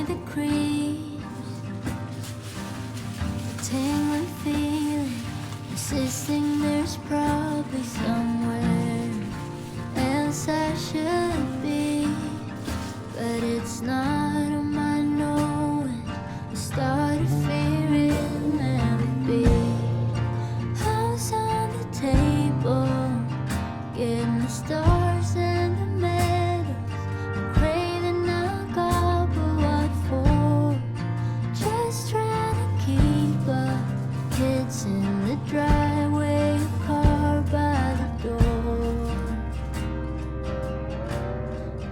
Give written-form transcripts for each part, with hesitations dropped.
that creeps, a tingling feeling, insisting there's probably somewhere else I should be, but it's not on my knowing. I started fearing never be. House on the table, getting the stars and the medals, I'm craving alcohol, but what for? Just trying to keep up. Kids in the driveway, a car by the door,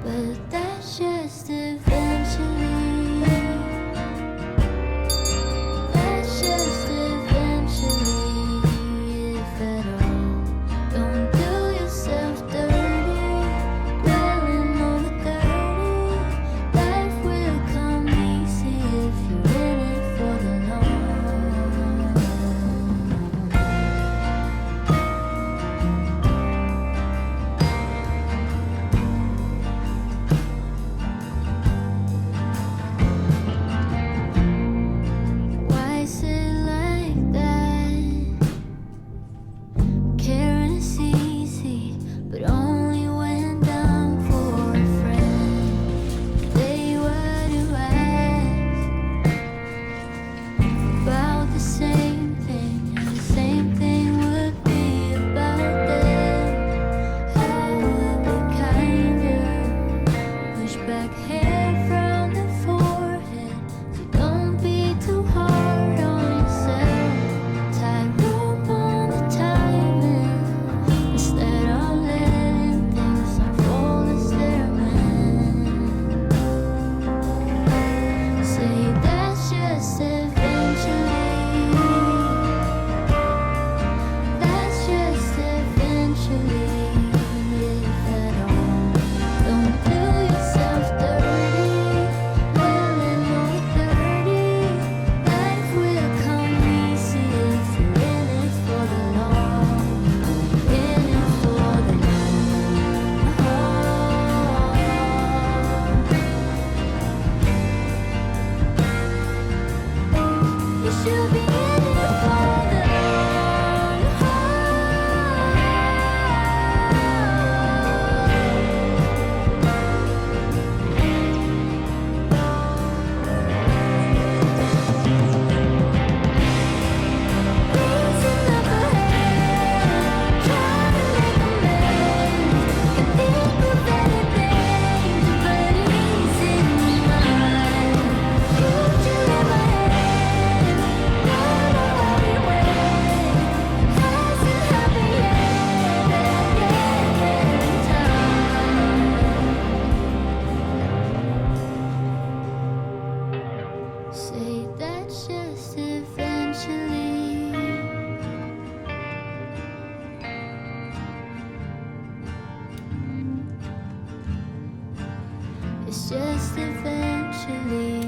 but that's just eventually. That's just eventually, if at all. Don't do yourself dirty, dwelling over 30. Life will come easy if you're in it for the long. Why sit like that? Caring is easy, but only when done for a friend. They were to ask about the same thing, and the same thing would be about them. I would be kinder, push back hair from the forehead, so don't be too hard on yourself. Tie rope on the timing, instead of letting things unfold as they're meant. Say that's just eventually. That's just eventually, if at all. Don't do yourself dirty, dwelling over 30. Life will come easy if you're in it for the long. In it for the long haul. You should be in it for the long haul. Raising up a hand, trying to make amends. Can think of anything to put ease in your mind. Put you in my head, don't know how we went. Hasn't happened yet in time. Say that's just eventually. It's just eventually.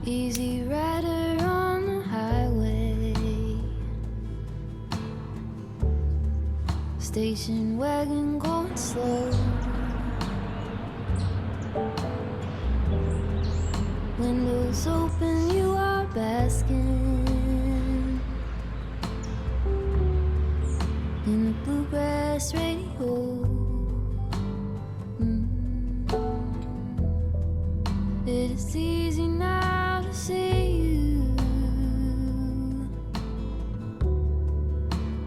Easy rider on the highway, station wagon going slow. Windows open, you are basking in the bluegrass radio. It is easy now to see you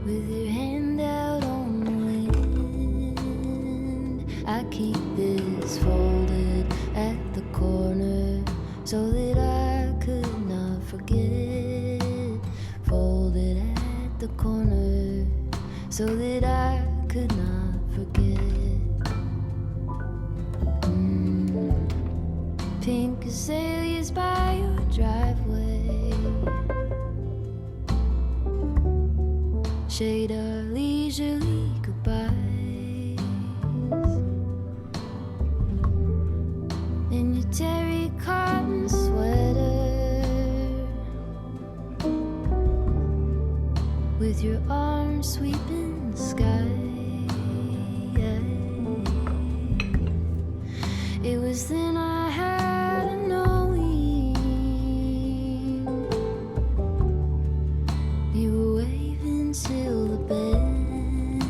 with your hand out on the wind. I keep this folded at the corner so that I could not forget. Folded at the corner so that I could not forget. Pink azaleas by your driveway, shade our leisurely goodbyes. In your terry cotton with your arms sweeping the sky. It was then I had a knowing. You were waving till the bend.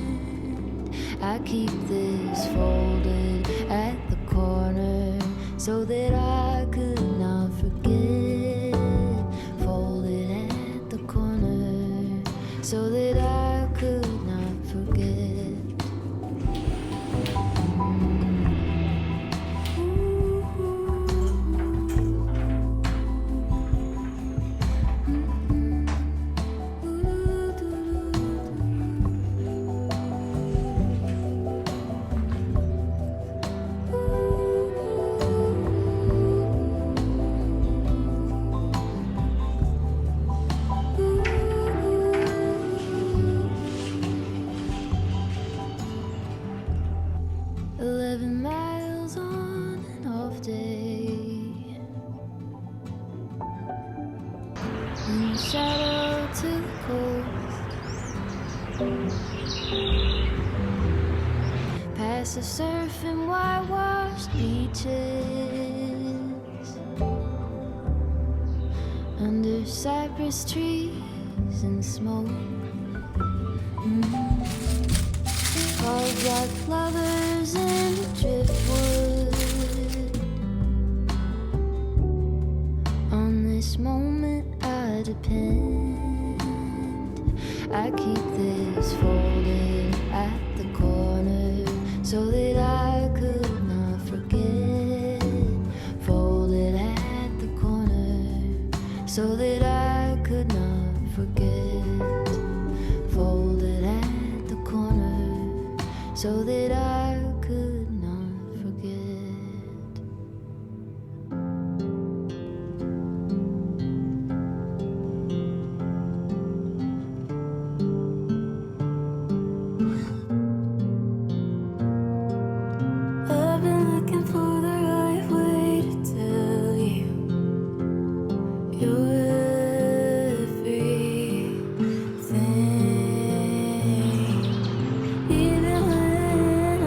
I keep this folded at the corner so that I could not forget. Folded at the corner so that I could not forget. Shadow to the coast, past the surf and whitewashed beaches, under cypress trees and smoke, carved like flowers in the driftwood. On this moment I depend. I keep this folded at the corner so that I could not forget. Folded at the corner so that I could not forget. Folded at the corner so that I could not forget. Even when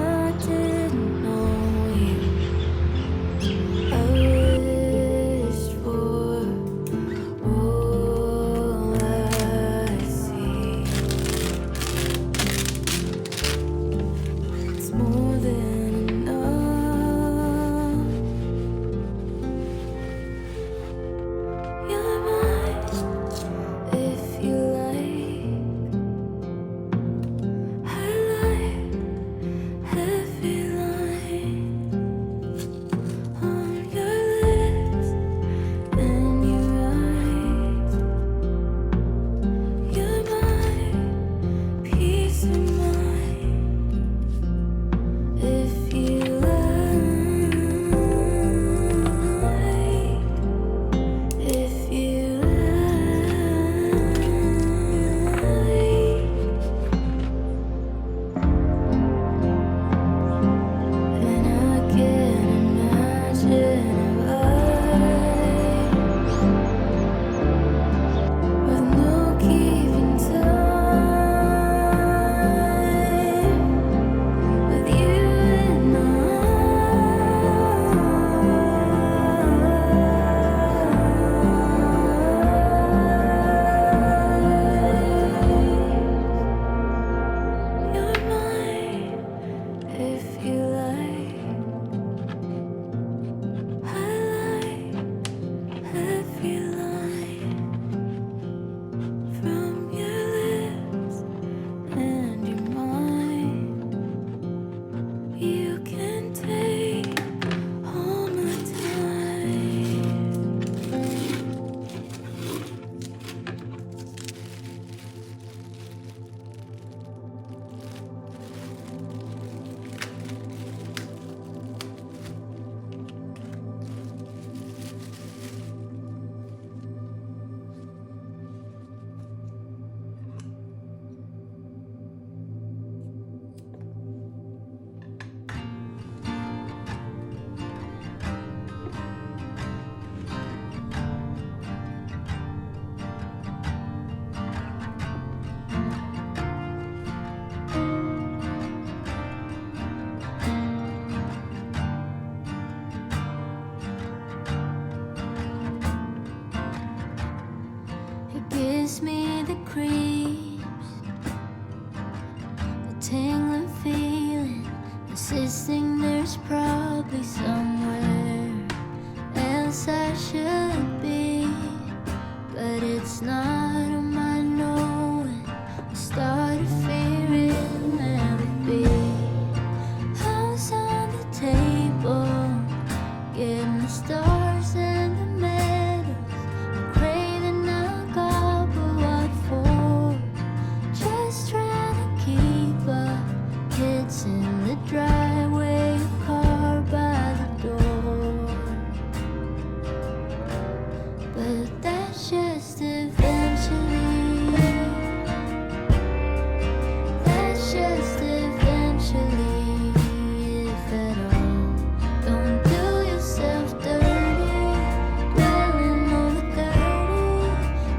gives me the creeps, the tingling feeling, insisting there's probably somewhere else I should be, but it's not on my knowing. I started fearing it'll never be. House on the table, getting the stars and the medals, craving alcohol, but what for? Just trying to keep up. Kids in the driveway, a car by the door, but that's just eventually. That's just eventually, if at all. Don't do yourself dirty, dwelling on the dirty.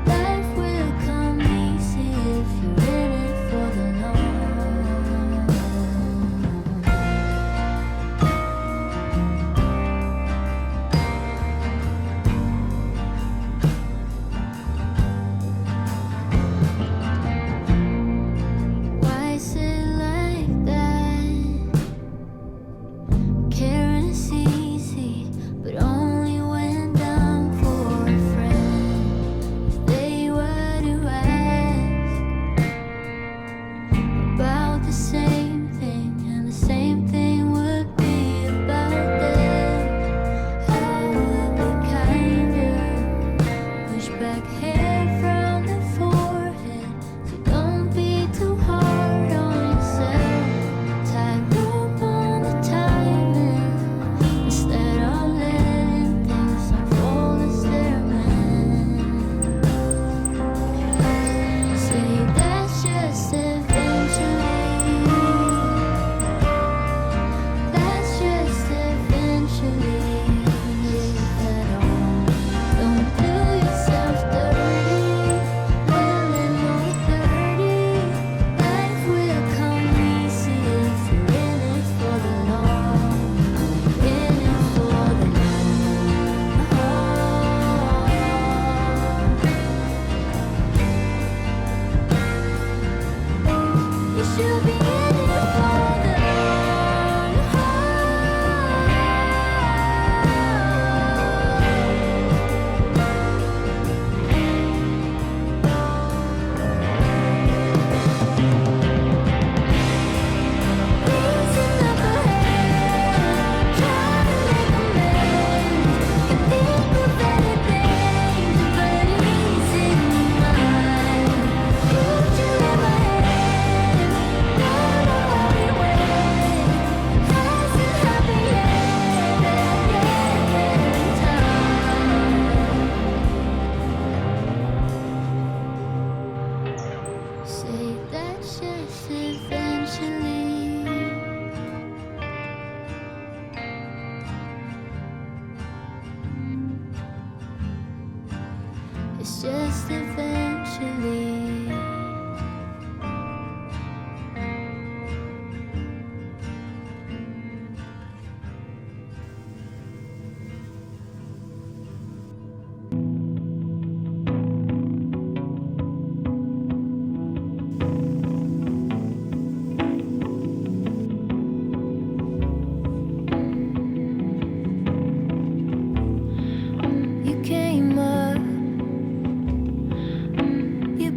Life will come easy if you're in it for the long. Why is it like that? Caring is easy, but only when down for a friend. If they were to ask about the same thing, and the same thing would be about them, I would be kinder. Push back hair from the forehead, so don't be too hard on yourself. Tie rope on the timing, instead of letting things unfold as they're meant. Say that's just eventually. That's just eventually, if at all. Don't do yourself dirty, dwelling on the dirty. Life will come easy if you're in it for the long. In it for the long haul. You should be in it for the long Reason up ahead, trying to make amends. You think of anything, but it's in your mind. Put you in my head, don't know how it went. Hasn't happened yet, in time. Say that's just eventually. It's just eventually. You came up, you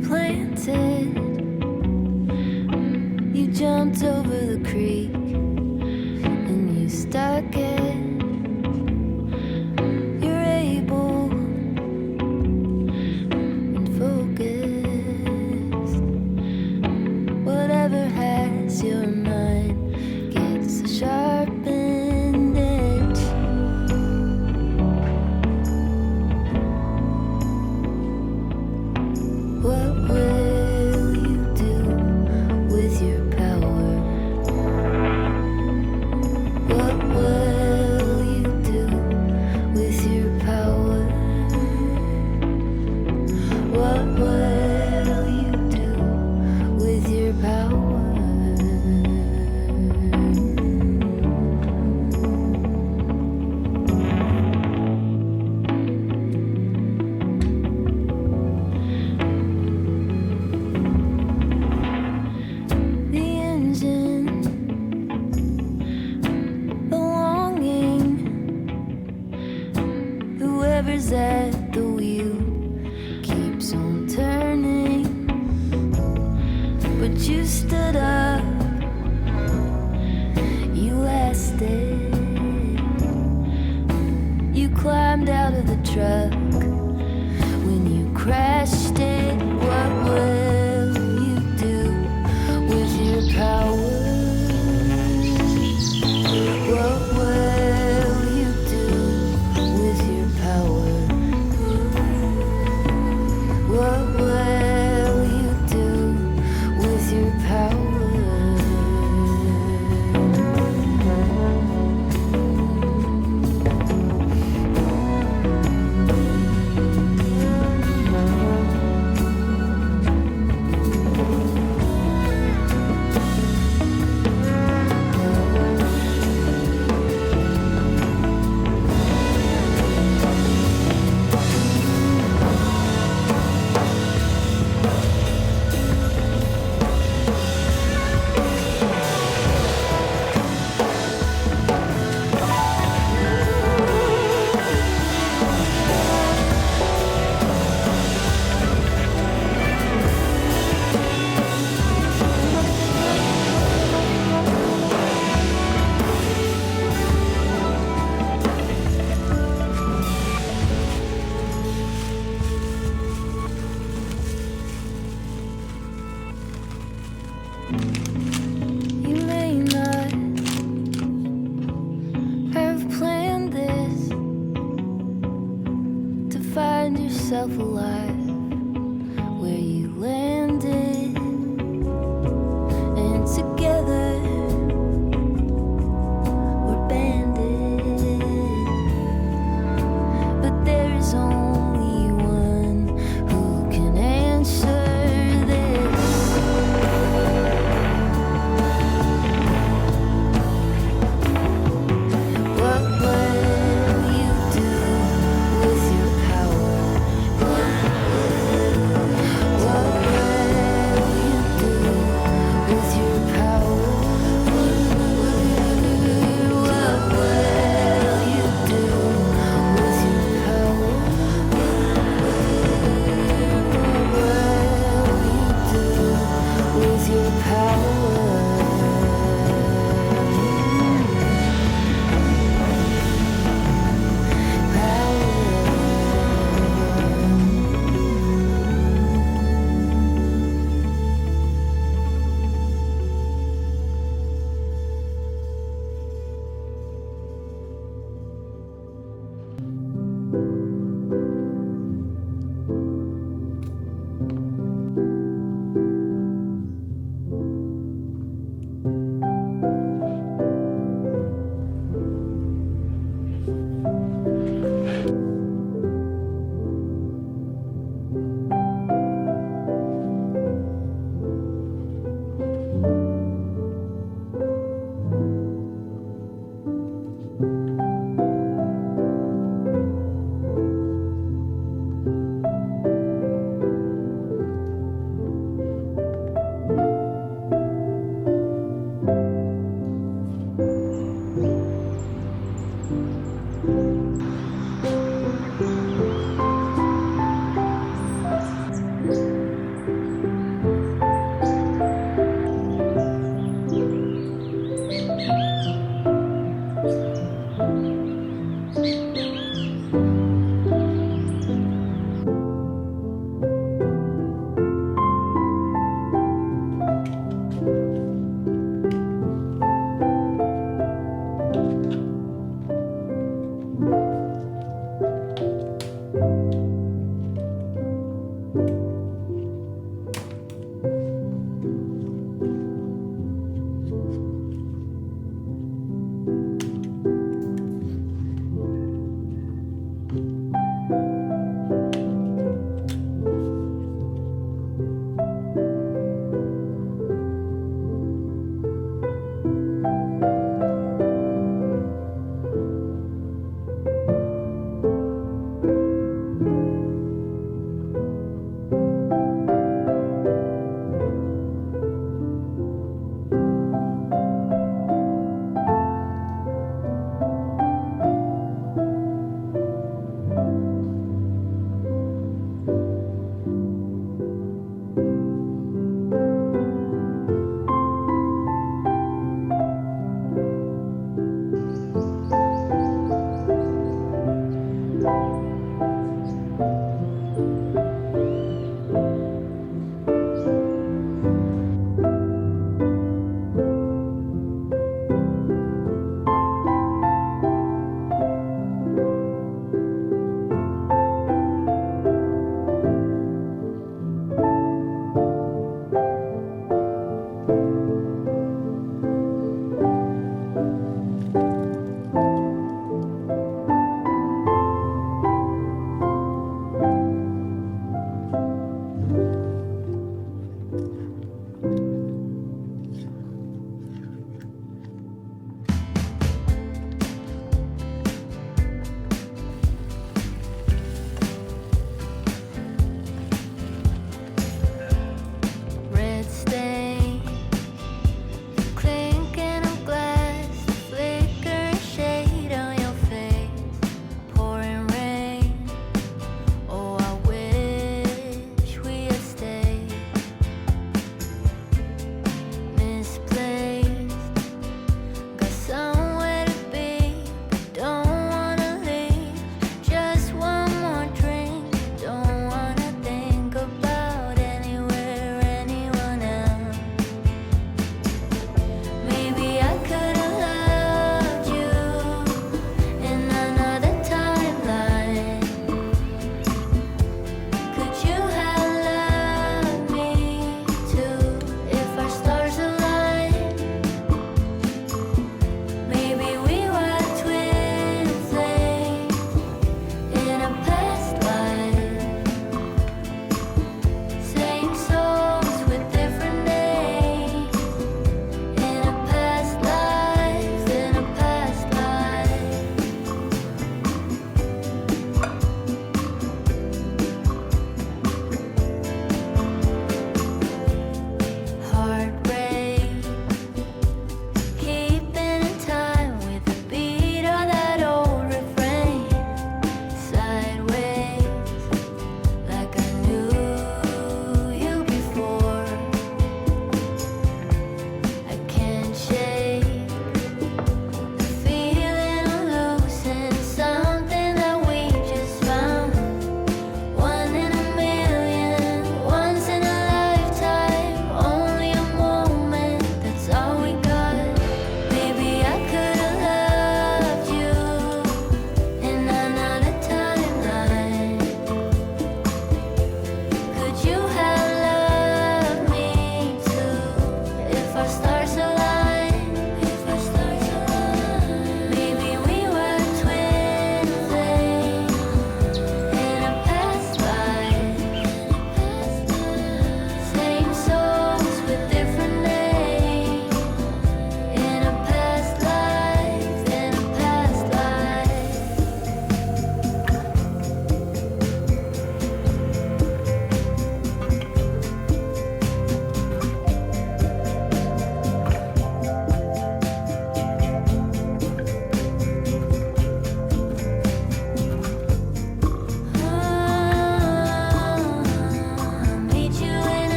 whoever's at the wheel keeps on turning. But you stood up, you lasted. You climbed out of the truck when you crashed it. What will you do with your power? What will you do with your power? What will you do with your power? You may not have planned this to find yourself alive where you landed, and together we're banded. But there is only one who can answer this. What will you do with your power? What will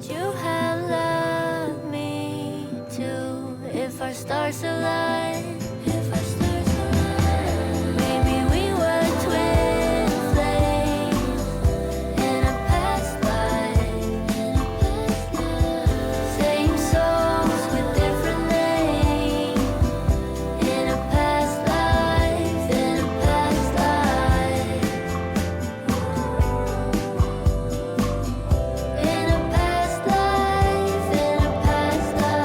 you had loved me too if our stars align. If our stars align. Maybe we were twin flames in a past life. Same songs with different names in a past life. In a past life. In a past life. In a past life.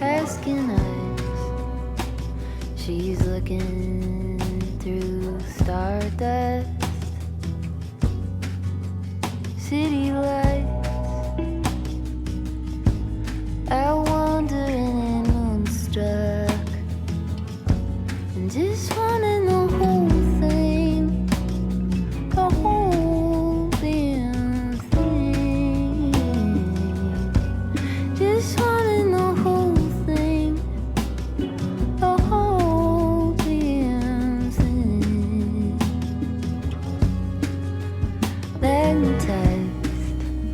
Asking eyes, she's looking through stardust. City lights, out wandering and moonstruck, and just wanting the whole thing, the whole damn thing. Just wanting the whole thing, the whole damn thing. Magnetized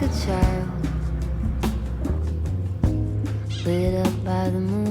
like a child, lit up by the moon.